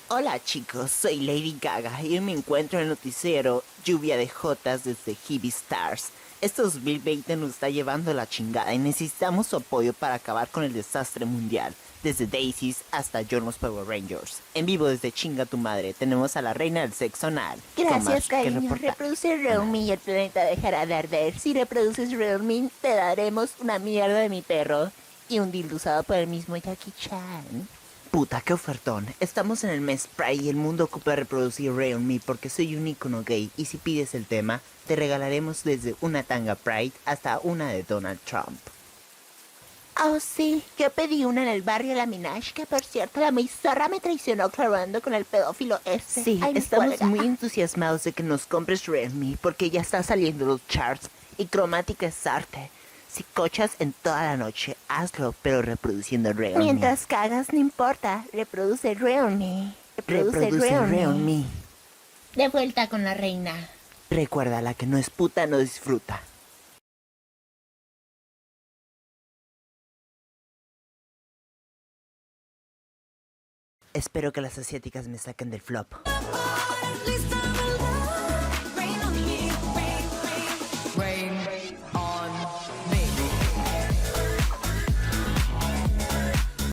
Hola chicos, soy Lady Gaga y hoy me encuentro en el noticiero Lluvia de Jotas desde Heavy Stars. Este 2020 nos está llevando la chingada y necesitamos su apoyo para acabar con el desastre mundial. Desde Daisies hasta Yo los Power Rangers. En vivo desde Chinga tu Madre tenemos a la reina del sexo anal. Gracias, cariño. Reproduce Realme y el planeta dejará de arder. Si reproduces Realme, te daremos una mierda de mi perro y un dildo usado por el mismo Jackie Chan. Puta, qué ofertón. Estamos en el mes Pride y el mundo ocupa reproducir Real Me porque soy un icono gay y si pides el tema, te regalaremos desde una tanga Pride hasta una de Donald Trump. Oh, sí, yo pedí una en el barrio La Minaj, que por cierto la mi zorra me traicionó clavando con el pedófilo ese. Sí, Ay, me estamos cuelga. muy entusiasmados de que nos compres Real Me porque ya está saliendo los charts y cromática es arte. Si cochas en toda la noche, hazlo, pero reproduciendo Real Me. Mientras cagas, no importa. Reproduce Realme. Reproduce Real Realme. Me. De vuelta con la reina. Recuerda, la que no es puta no disfruta. Espero que las asiáticas me saquen del flop. Lista